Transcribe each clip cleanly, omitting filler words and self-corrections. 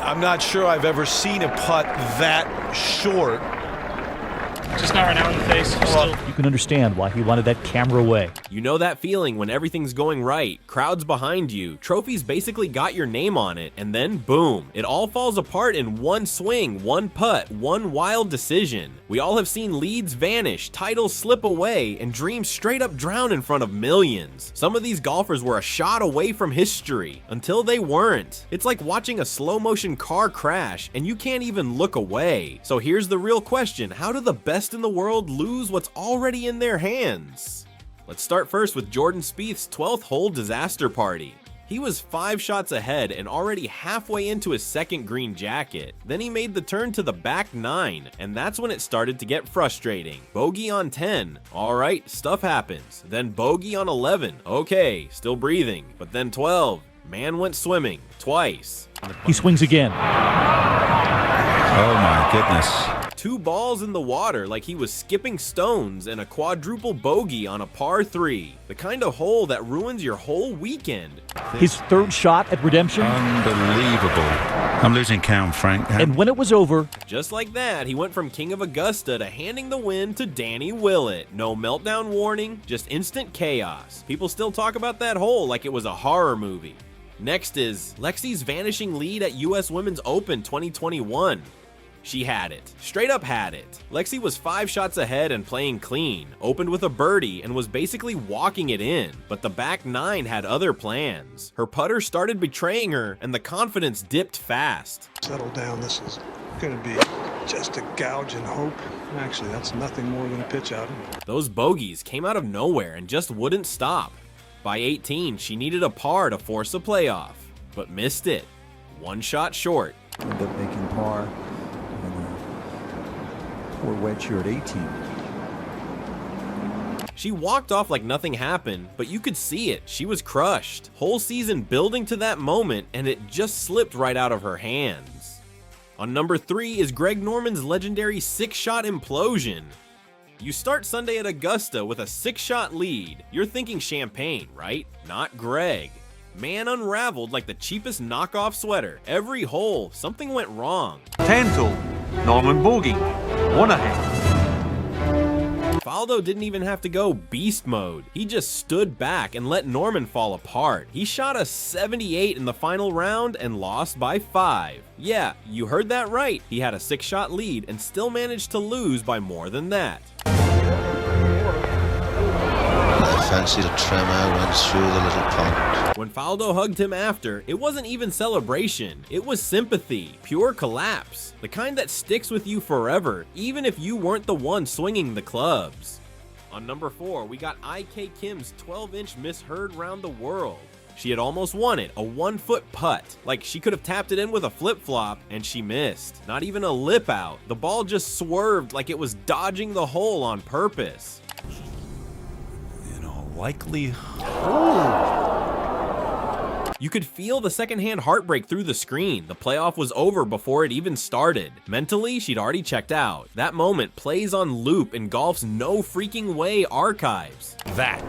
I'm not sure I've ever seen a putt that short. Just not right now in the face. You can understand why he wanted that camera away. You know that feeling when everything's going right, crowds behind you, trophies basically got your name on it, and then boom, it all falls apart in one swing, one putt, one wild decision. We all have seen leads vanish, titles slip away, and dreams straight up drown in front of millions. Some of these golfers were a shot away from history, until they weren't. It's like watching a slow motion car crash, and you can't even look away. So here's the real question, how do the best in the world lose what's already in their hands? Let's start first with Jordan Spieth's 12th hole disaster party. He was 5 shots ahead and already halfway into his second green jacket. Then he made the turn to the back 9, and that's when it started to get frustrating. Bogey on 10. Alright, stuff happens. Then bogey on 11. Okay, still breathing. But then 12. Man went swimming. Twice. He swings again. Oh my goodness. 2 balls in the water like he was skipping stones and a quadruple bogey on a par 3. The kind of hole that ruins your whole weekend. His 3rd shot at redemption. Unbelievable. I'm losing count, Frank. And when it was over, just like that, he went from King of Augusta to handing the win to Danny Willett. No meltdown warning, just instant chaos. People still talk about that hole like it was a horror movie. Next is Lexi's vanishing lead at US Women's Open 2021. She had it. Straight up had it. Lexi was 5 shots ahead and playing clean, opened with a birdie and was basically walking it in, but the back 9 had other plans. Her putter started betraying her and the confidence dipped fast. Settle down, this is gonna be just a gouge and hope. Actually, that's nothing more than a pitch out. Those bogeys came out of nowhere and just wouldn't stop. By 18, she needed a par to force a playoff, but missed it. 1 shot short. Ended up making par. Poor wedge here at 18. She walked off like nothing happened, but you could see it. She was crushed. Whole season building to that moment, and it just slipped right out of her hands. On number 3 is Greg Norman's legendary 6-shot implosion. You start Sunday at Augusta with a 6-shot lead. You're thinking champagne, right? Not Greg. Man unraveled like the cheapest knockoff sweater. Every hole, something went wrong. 10th Norman bogey, 1 ahead. Faldo didn't even have to go beast mode. He just stood back and let Norman fall apart. He shot a 78 in the final round and lost by 5. Yeah, you heard that right. He had a 6-shot lead and still managed to lose by more than that. I fancied a tremor went through the little pond. When Faldo hugged him after, it wasn't even celebration. It was sympathy, pure collapse. The kind that sticks with you forever, even if you weren't the one swinging the clubs. On number 4, we got IK Kim's 12-inch misheard round the world. She had almost won it, a 1-foot putt. Like she could have tapped it in with a flip-flop, and she missed. Not even a lip out. The ball just swerved like it was dodging the hole on purpose. Likely. You could feel the secondhand heartbreak through the screen. The playoff was over before it even started. Mentally, she'd already checked out. That moment plays on loop in golf's No Freaking Way archives. That.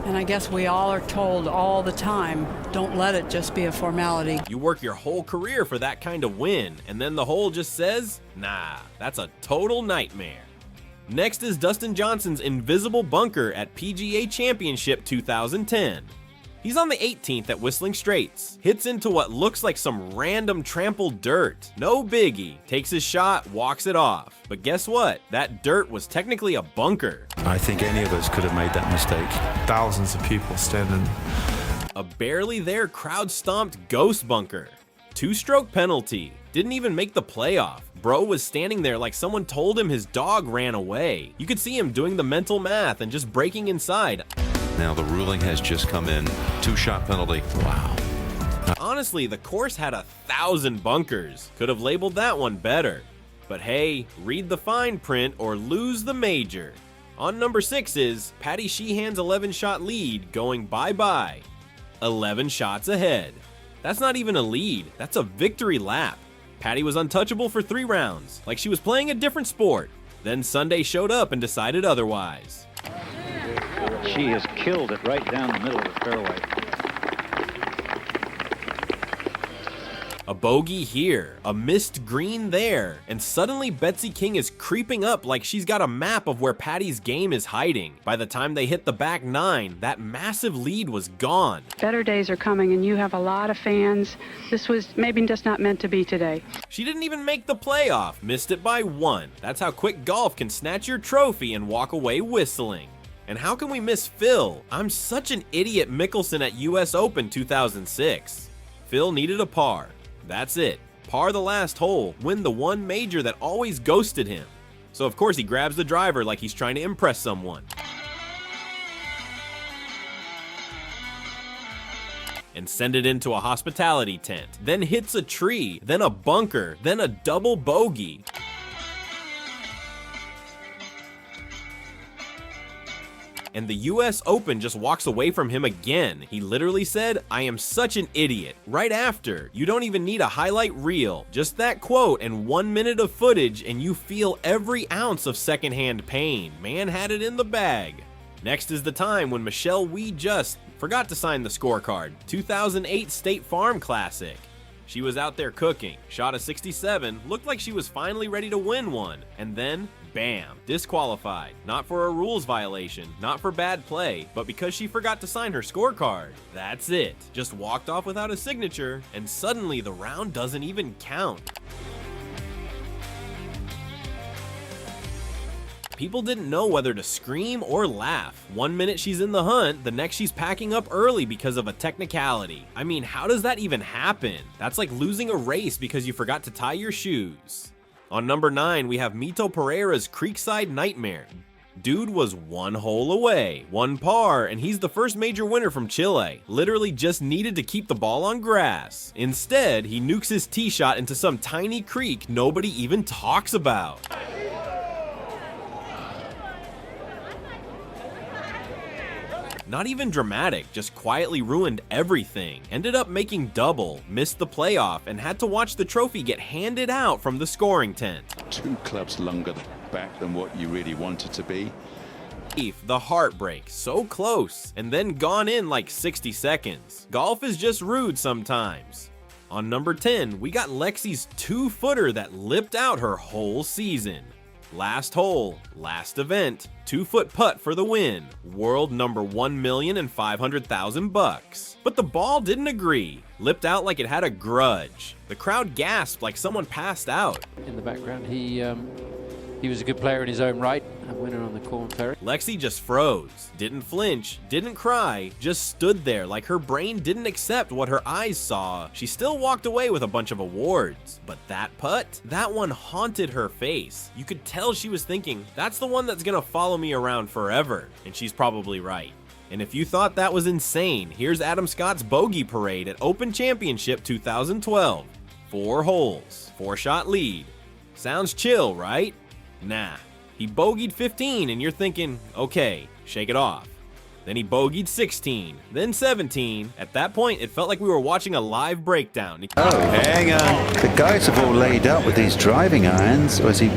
And I guess we all are told all the time, don't let it just be a formality. You work your whole career for that kind of win, and then the hole just says, nah, that's a total nightmare. Next is Dustin Johnson's invisible bunker at PGA Championship 2010. He's on the 18th at Whistling Straits, hits into what looks like some random trampled dirt. No biggie, takes his shot, walks it off. But guess what? That dirt was technically a bunker. I think any of us could have made that mistake. Thousands of people standing. A barely there crowd stomped ghost bunker. 2-stroke penalty. Didn't even make the playoff. Bro was standing there like someone told him his dog ran away. You could see him doing the mental math and just breaking inside. Now the ruling has just come in. 2-shot penalty. Wow. Honestly, the course had 1,000 bunkers. Could have labeled that one better. But hey, read the fine print or lose the major. On number 6 is Patty Sheehan's 11-shot lead going bye-bye. 11 shots ahead. That's not even a lead, that's a victory lap. Patty was untouchable for 3 rounds, like she was playing a different sport. Then Sunday showed up and decided otherwise. She has killed it right down the middle of the fairway. A bogey here, a missed green there, and suddenly Betsy King is creeping up like she's got a map of where Patty's game is hiding. By the time they hit the back 9, that massive lead was gone. Better days are coming, and you have a lot of fans. This was maybe just not meant to be today. She didn't even make the playoff, missed it by 1. That's how quick golf can snatch your trophy and walk away whistling. And how can we miss Phil? I'm such an idiot. Mickelson at US Open 2006. Phil needed a par. That's it. Par the last hole, win the one major that always ghosted him. So of course he grabs the driver like he's trying to impress someone. And send it into a hospitality tent. Then hits a tree, then a bunker, then a double bogey. And the US Open just walks away from him again. He literally said, "I am such an idiot." Right after, you don't even need a highlight reel. Just that quote and 1 minute of footage and you feel every ounce of secondhand pain. Man had it in the bag. Next is the time when Michelle Wie just forgot to sign the scorecard. 2008 State Farm Classic. She was out there cooking, shot a 67, looked like she was finally ready to win one, and then, bam, disqualified. Not for a rules violation, not for bad play, but because she forgot to sign her scorecard. That's it. Just walked off without a signature, and suddenly the round doesn't even count. People didn't know whether to scream or laugh. 1 minute she's in the hunt, the next she's packing up early because of a technicality. I mean, how does that even happen? That's like losing a race because you forgot to tie your shoes. On number 9, we have Mito Pereira's Creekside Nightmare. Dude was 1 hole away, 1 par, and he's the first major winner from Chile. Literally just needed to keep the ball on grass. Instead, he nukes his tee shot into some tiny creek nobody even talks about. Not even dramatic, just quietly ruined everything. Ended up making double, missed the playoff, and had to watch the trophy get handed out from the scoring tent. 2 clubs longer back than what you really wanted to be. The heartbreak, so close, and then gone in like 60 seconds. Golf is just rude sometimes. On number 10, we got Lexi's 2-footer that lipped out her whole season. Last hole, last event, 2-foot putt for the win. World number 1,500,000 bucks. But the ball didn't agree. Lipped out like it had a grudge. The crowd gasped like someone passed out. In the background, he was a good player in his own right. A winner on the Corn Ferry. Lexi just froze. Didn't flinch, didn't cry, just stood there like her brain didn't accept what her eyes saw. She still walked away with a bunch of awards. But that putt? That one haunted her face. You could tell she was thinking, that's the one that's gonna follow me around forever. And she's probably right. And if you thought that was insane, here's Adam Scott's bogey parade at Open Championship 2012. 4 holes, 4-shot lead. Sounds chill, right? Nah. He bogeyed 15 and you're thinking, okay, shake it off. Then he bogeyed 16, then 17. At that point, it felt like we were watching a live breakdown. Oh, hang on. The guys have all laid up with these driving irons, or is he?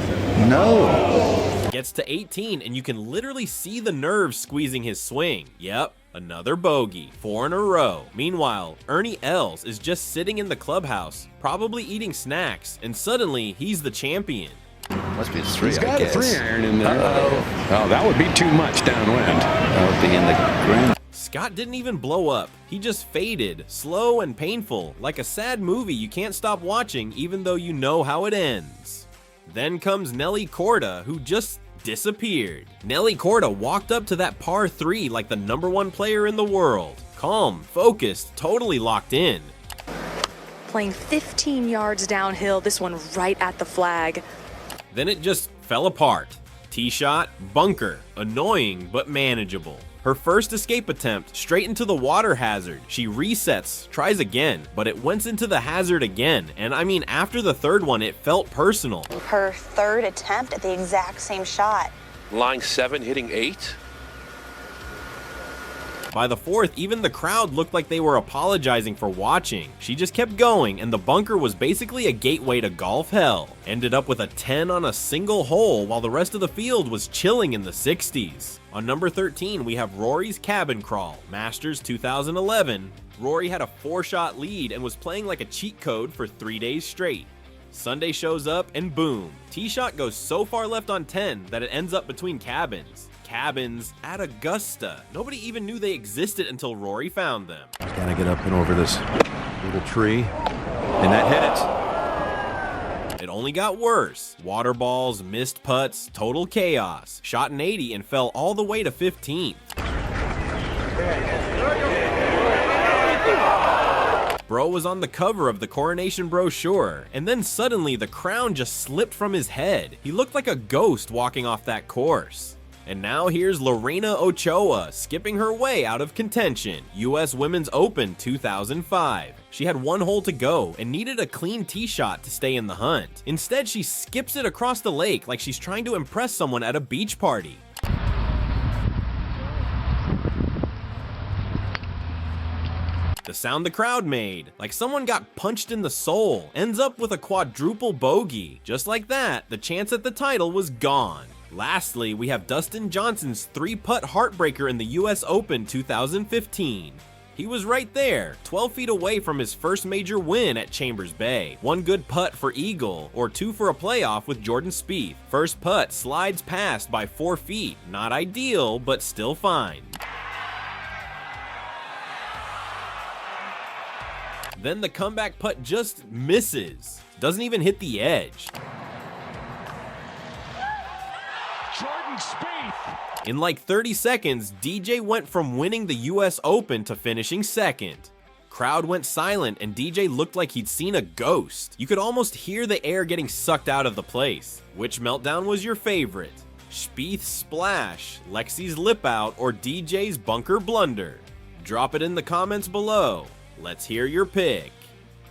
No. Gets to 18 and you can literally see the nerves squeezing his swing. Yep, another bogey, 4 in a row. Meanwhile, Ernie Els is just sitting in the clubhouse, probably eating snacks, and suddenly he's the champion. Must be a 3, He's got I a guess. 3-iron in there. Oh, that would be too much downwind. That would be in the ground. Scott didn't even blow up. He just faded, slow and painful, like a sad movie you can't stop watching even though you know how it ends. Then comes Nelly Korda, who just disappeared. Nelly Korda walked up to that par 3 like the #1 player in the world. Calm, focused, totally locked in. Playing 15 yards downhill, this one right at the flag. Then it just fell apart. Tee shot, bunker, annoying but manageable. Her first escape attempt, straight into the water hazard. She resets, tries again, but it went into the hazard again. And I mean, after the 3rd one, it felt personal. Her 3rd attempt at the exact same shot. Line 7, hitting 8. By the 4th, even the crowd looked like they were apologizing for watching. She just kept going, and the bunker was basically a gateway to golf hell. Ended up with a 10 on a single hole, while the rest of the field was chilling in the 60s. On number 13, we have Rory's Cabin Crawl, Masters 2011. Rory had a 4-shot lead and was playing like a cheat code for 3 days straight. Sunday shows up and boom, tee shot goes so far left on 10 that it ends up between cabins. Cabins at Augusta. Nobody even knew they existed until Rory found them. Gotta get up and over this little tree, and that hit it. It only got worse. Water balls, missed putts, total chaos. Shot an 80 and fell all the way to 15th. Bro was on the cover of the coronation brochure, and then suddenly the crown just slipped from his head. He looked like a ghost walking off that course. And now here's Lorena Ochoa skipping her way out of contention. US Women's Open 2005. She had 1 hole to go and needed a clean tee shot to stay in the hunt. Instead, she skips it across the lake like she's trying to impress someone at a beach party. The sound the crowd made, like someone got punched in the soul, ends up with a quadruple bogey. Just like that, the chance at the title was gone. Lastly, we have Dustin Johnson's 3-putt heartbreaker in the US Open 2015. He was right there, 12 feet away from his first major win at Chambers Bay. 1 good putt for eagle, or 2 for a playoff with Jordan Spieth. First putt slides past by 4 feet. Not ideal, but still fine. Then the comeback putt just misses. Doesn't even hit the edge. Jordan Spieth. In like 30 seconds, DJ went from winning the US Open to finishing second. Crowd went silent and DJ looked like he'd seen a ghost. You could almost hear the air getting sucked out of the place. Which meltdown was your favorite? Spieth's splash, Lexi's lip out, or DJ's bunker blunder? Drop it in the comments below. Let's hear your pick.